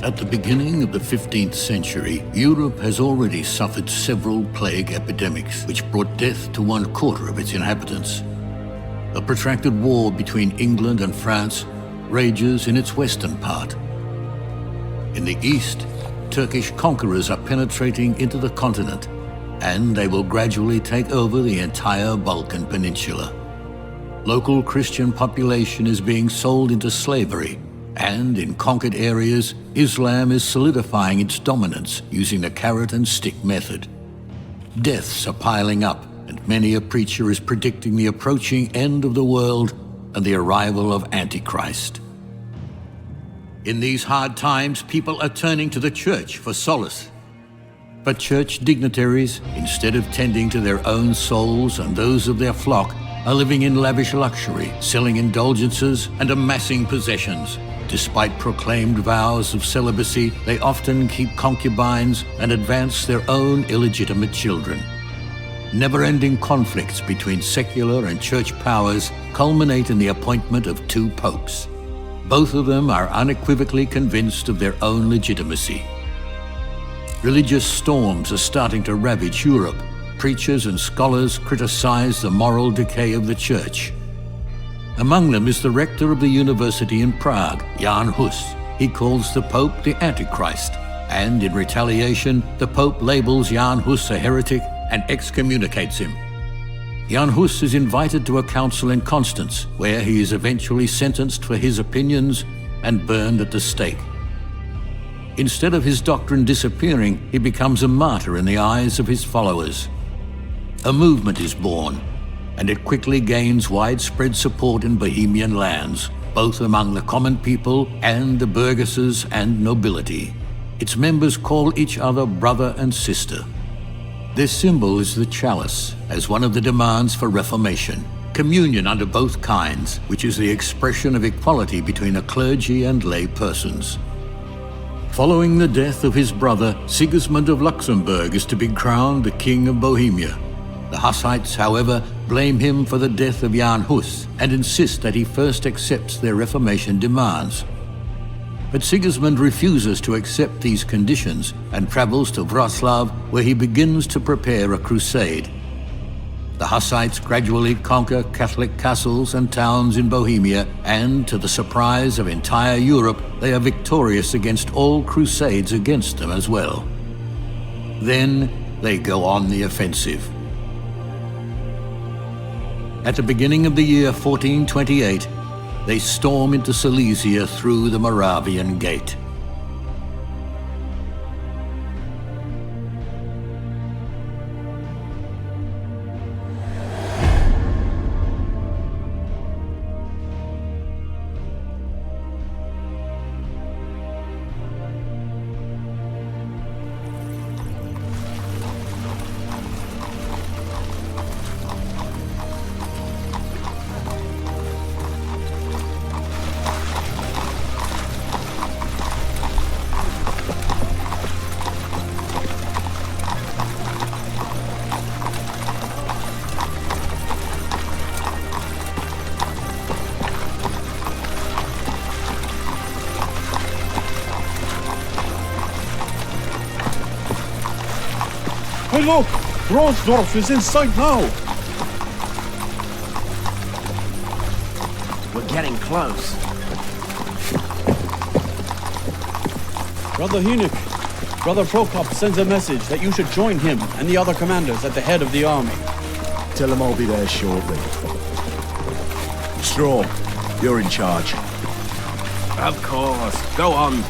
At the beginning of the 15th century, Europe has already suffered several plague epidemics, which brought death to 1/4 of its inhabitants. A protracted war between England and France rages in its western part. In the east, Turkish conquerors are penetrating into the continent, and they will gradually take over the entire Balkan Peninsula. Local Christian population is being sold into slavery, and in conquered areas, Islam is solidifying its dominance using the carrot and stick method. Deaths are piling up, and many a preacher is predicting the approaching end of the world and the arrival of Antichrist. In these hard times, people are turning to the church for solace. But church dignitaries, instead of tending to their own souls and those of their flock, are living in lavish luxury, selling indulgences and amassing possessions. Despite proclaimed vows of celibacy, they often keep concubines and advance their own illegitimate children. Never-ending conflicts between secular and church powers culminate in the appointment of 2 popes. Both of them are unequivocally convinced of their own legitimacy. Religious storms are starting to ravage Europe. Preachers and scholars criticize the moral decay of the church. Among them is the rector of the university in Prague, Jan Hus. He calls the Pope the Antichrist, and in retaliation, the Pope labels Jan Hus a heretic and excommunicates him. Jan Hus is invited to a council in Constance, where he is eventually sentenced for his opinions and burned at the stake. Instead of his doctrine disappearing, he becomes a martyr in the eyes of his followers. A movement is born, and it quickly gains widespread support in Bohemian lands, both among the common people and the burgesses and nobility. Its members call each other brother and sister. This symbol is the chalice, as one of the demands for Reformation, communion under both kinds, which is the expression of equality between the clergy and lay persons. Following the death of his brother, Sigismund of Luxembourg is to be crowned the King of Bohemia. The Hussites, however, blame him for the death of Jan Hus and insist that he first accepts their Reformation demands. But Sigismund refuses to accept these conditions and travels to Wrocław, where he begins to prepare a crusade. The Hussites gradually conquer Catholic castles and towns in Bohemia, and to the surprise of entire Europe, they are victorious against all crusades against them as well. Then they go on the offensive. At the beginning of the year 1428, they storm into Silesia through the Moravian Gate. Hey look! Rosdorf is in sight now! We're getting close. Brother Hynek, Brother Prokop sends a message that you should join him and the other commanders at the head of the army. Tell him I'll be there shortly. Straw, you're in charge. Of course. Go on.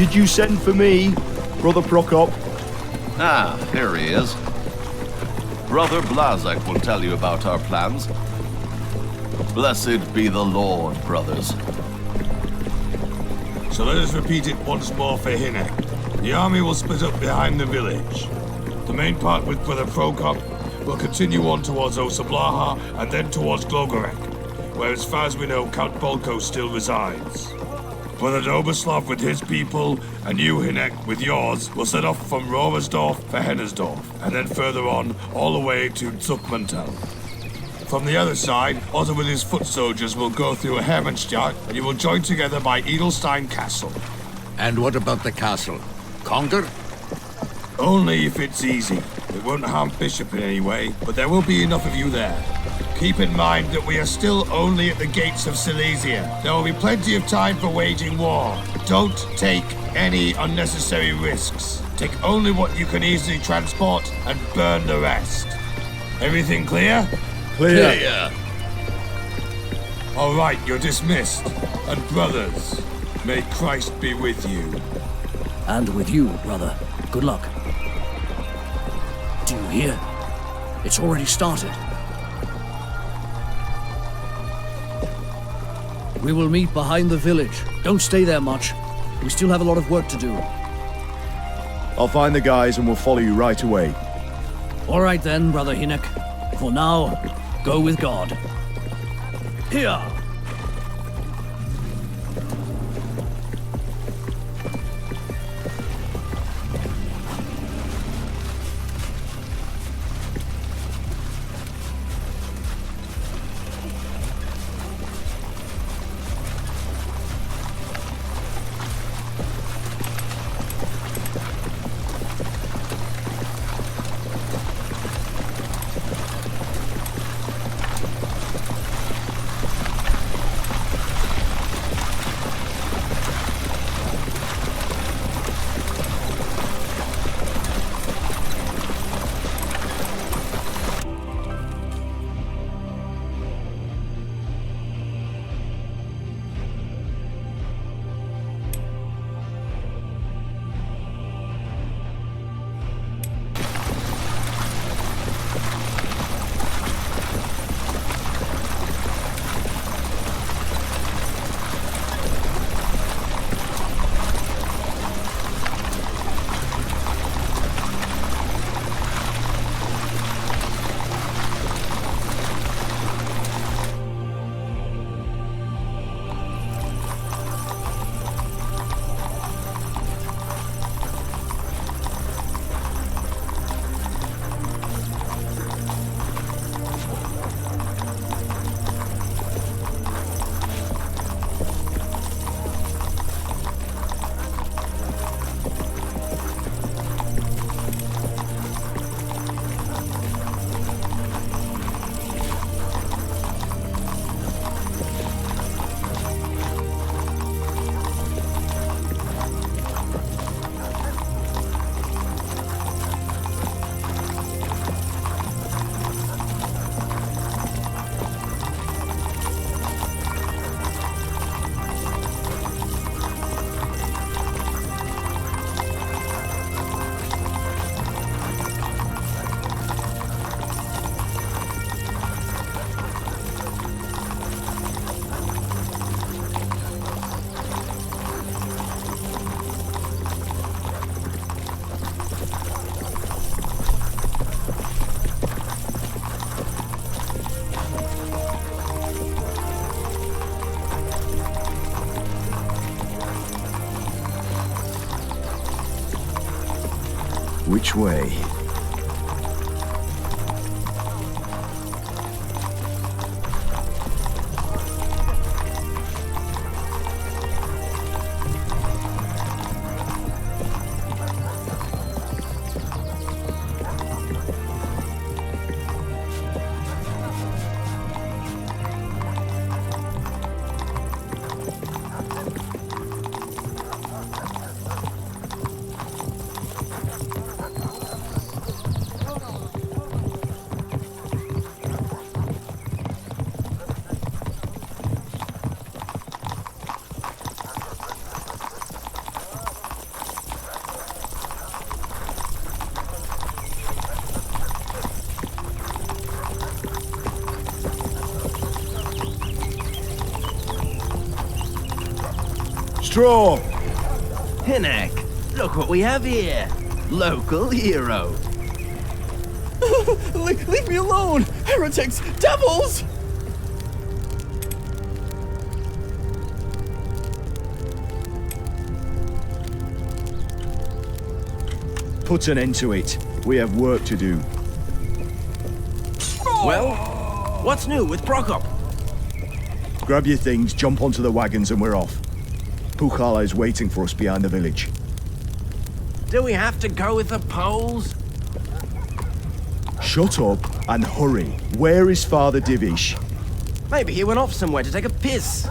Did you send for me, Brother Prokop? Ah, here he is. Brother Blazek will tell you about our plans. Blessed be the Lord, brothers. So let us repeat it once more for Hinek. The army will split up behind the village. The main part with Brother Prokop will continue on towards Osablaha and then towards Glogorek, where as far as we know Count Bolko still resides. Brother Doberslav with his people, and you, Hinek, with yours, will set off from Roversdorf for Hennersdorf, and then further on, all the way to Zuckmantel. From the other side, Otto with his foot soldiers will go through Hermannstadt, and you will join together by Edelstein Castle. And what about the castle? Conquer? Only if it's easy. It won't harm Bishop in any way, but there will be enough of you there. Keep in mind that we are still only at the gates of Silesia. There will be plenty of time for waging war. Don't take any unnecessary risks. Take only what you can easily transport and burn the rest. Everything clear? Clear. Yeah. All right, you're dismissed. And brothers, may Christ be with you. And with you, brother. Good luck. Do you hear? It's already started. We will meet behind the village. Don't stay there much. We still have a lot of work to do. I'll find the guys and we'll follow you right away. All right then, Brother Hinek. For now, go with God. Here! Which way? straw! Hinek, look what we have here. Local hero. Leave me alone! Heretics! Devils! Put an end to it. We have work to do. Well, what's new with Prokop? Grab your things, jump onto the wagons, and we're off. Pukala is waiting for us behind the village. Do we have to go with the Poles? Shut up and hurry. Where is Father Divish? Maybe he went off somewhere to take a piss.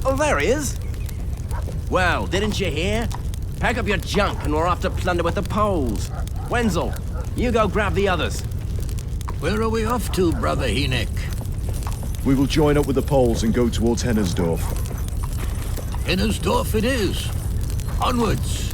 Oh, there he is. Well, didn't you hear? Pack up your junk and we're off to plunder with the Poles. Wenzel, you go grab the others. Where are we off to, Brother Hinek? We will join up with the Poles and go towards Hennersdorf. Hennersdorf it is. Onwards.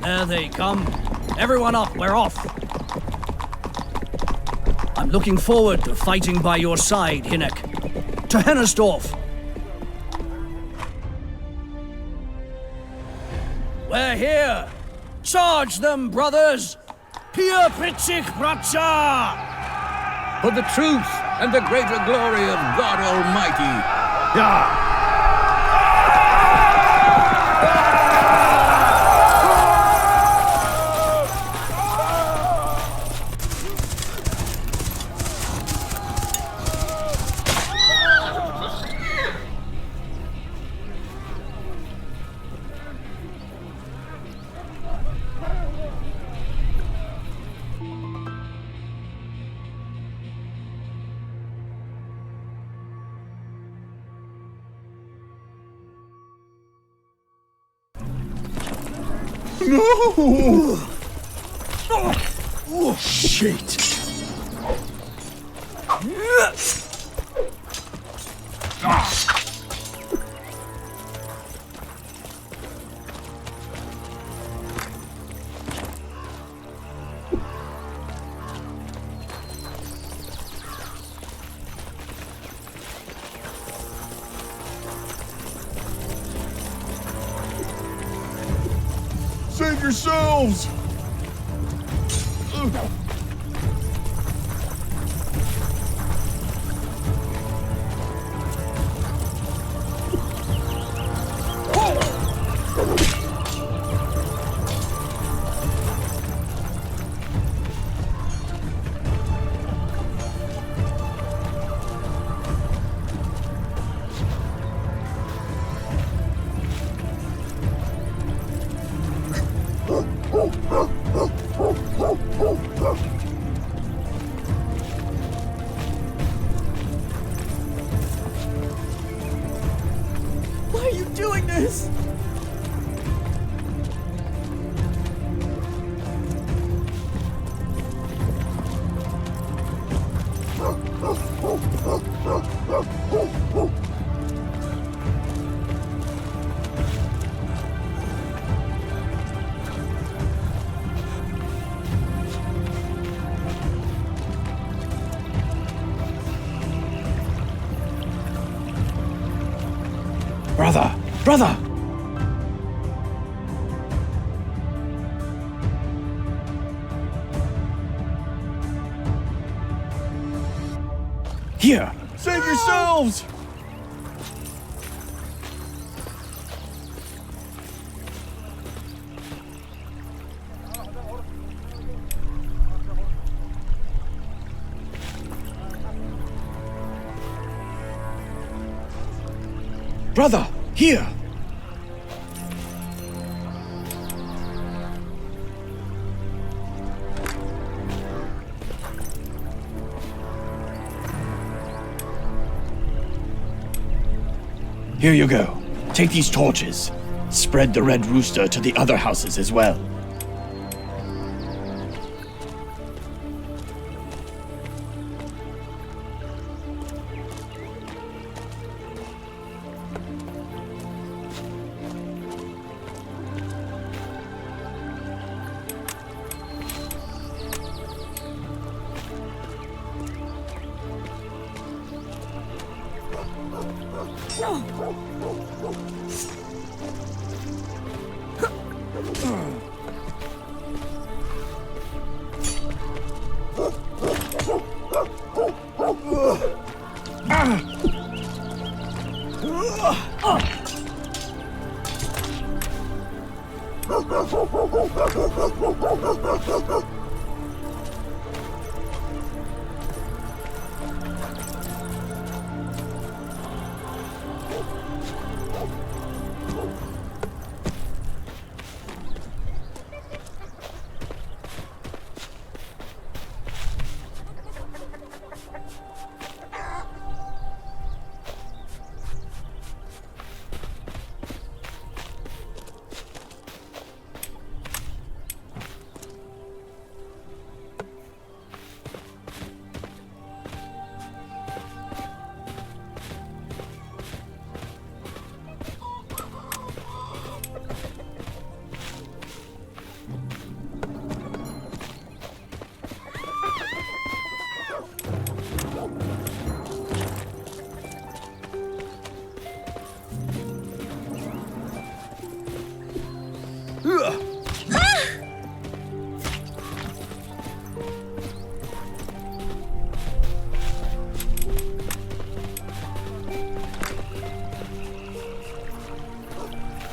There they come. Everyone up, we're off. I'm looking forward to fighting by your side, Hinek. To Hennersdorf. We're here. Charge them, brothers. Pia Pritzig Bracha! For the truth and the greater glory of God Almighty. Yeah. No! Oh, shit! Save yourselves! Why are you doing this? Brother! Brother! Here! Save yourselves! Brother! Here! Here you go. Take these torches. Spread the red rooster to the other houses as well.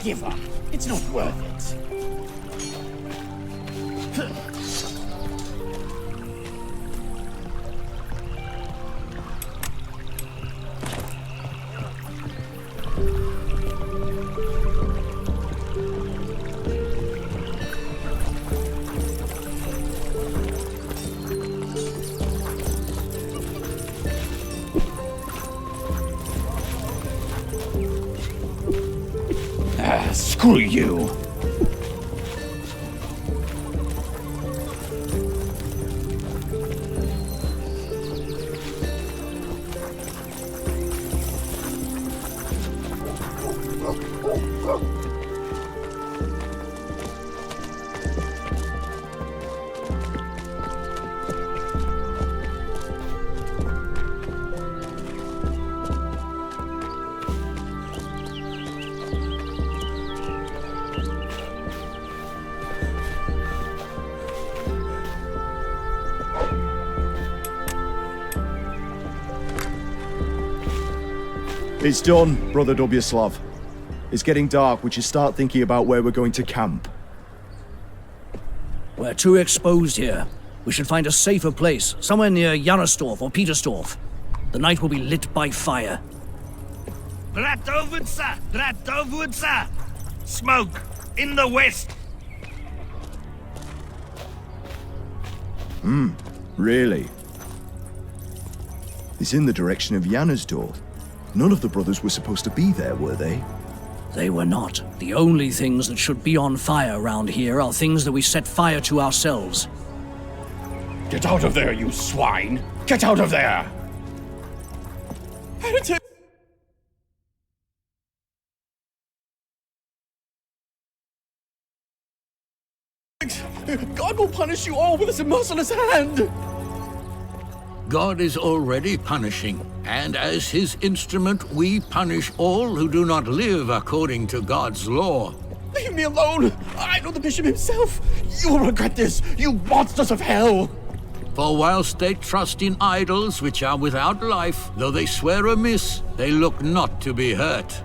Give up. It's not worth it. Screw you! It's done, Brother Dobyaslav. It's getting dark. We should start thinking about where we're going to camp. We're too exposed here. We should find a safer place, somewhere near Jarostorf or Petersdorf. The night will be lit by fire. Bratovutsa! Bratovutsa! Smoke! In the west! Really? It's in the direction of Jannersdorf. None of the brothers were supposed to be there, were they? They were not. The only things that should be on fire around here are things that we set fire to ourselves. Get out of there, you swine! Get out of there! Heretic! God will punish you all with his merciless hand! God is already punishing, and as his instrument, we punish all who do not live according to God's law. Leave me alone! I know the bishop himself! You will regret this, you monsters of hell! For whilst they trust in idols which are without life, though they swear amiss, they look not to be hurt.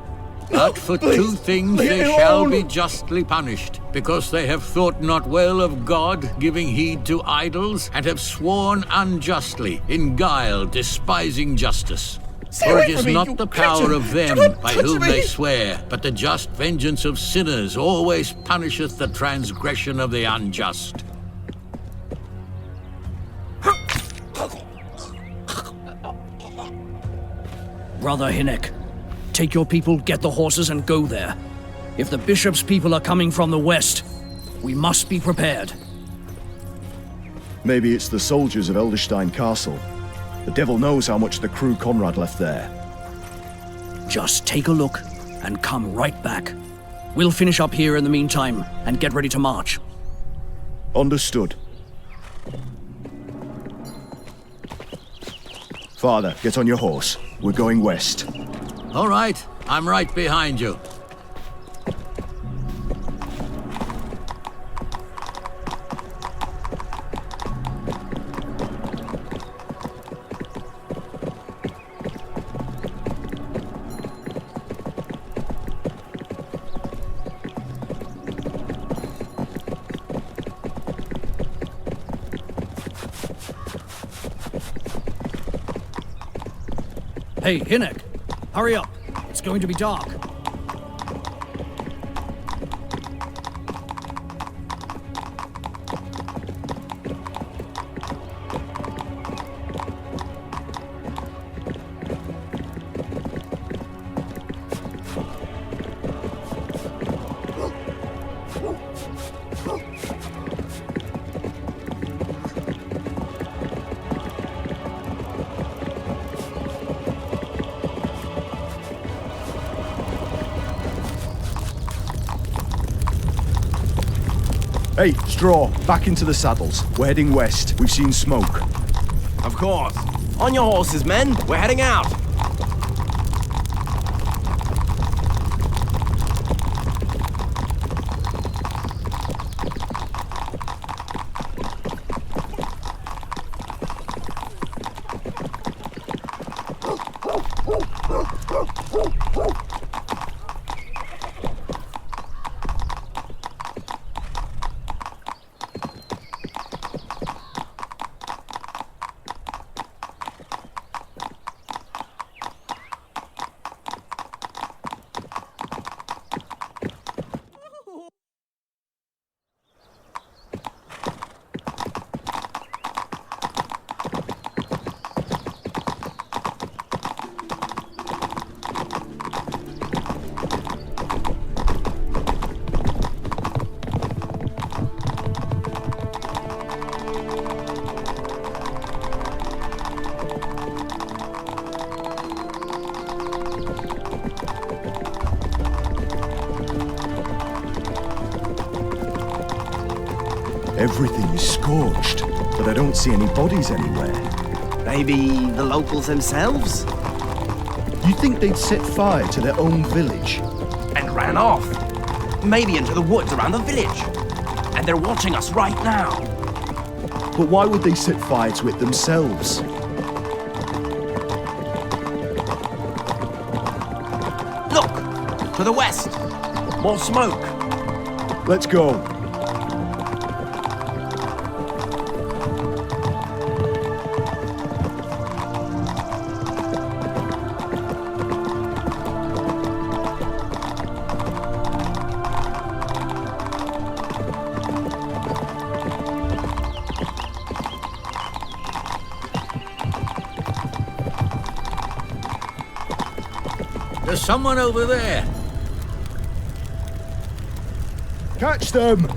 But for Please, two things leave they me shall alone. be justly punished, because they have thought not well of God, giving heed to idols, and have sworn unjustly, in guile, despising justice. Stay For away it is from me, not you the power creature. of Do them not by touch whom me. they swear, but the just vengeance of sinners always punisheth the transgression of the unjust. Brother Hinek, take your people, get the horses, and go there. If the bishop's people are coming from the west, we must be prepared. Maybe it's the soldiers of Elderstein Castle. The devil knows how much the crew Conrad left there. Just take a look and come right back. We'll finish up here in the meantime and get ready to march. Understood. Father, get on your horse. We're going west. All right, I'm right behind you. Hey, Hinek, hurry up. It's going to be dark. Hey, Straw, back into the saddles. We're heading west. We've seen smoke. Of course. On your horses, men. We're heading out. Everything is scorched, but I don't see any bodies anywhere. Maybe the locals themselves? You think they'd set fire to their own village? And ran off. Maybe into the woods around the village. And they're watching us right now. But why would they set fire to it themselves? To the west! More smoke! Let's go. There's someone over there. Catch them!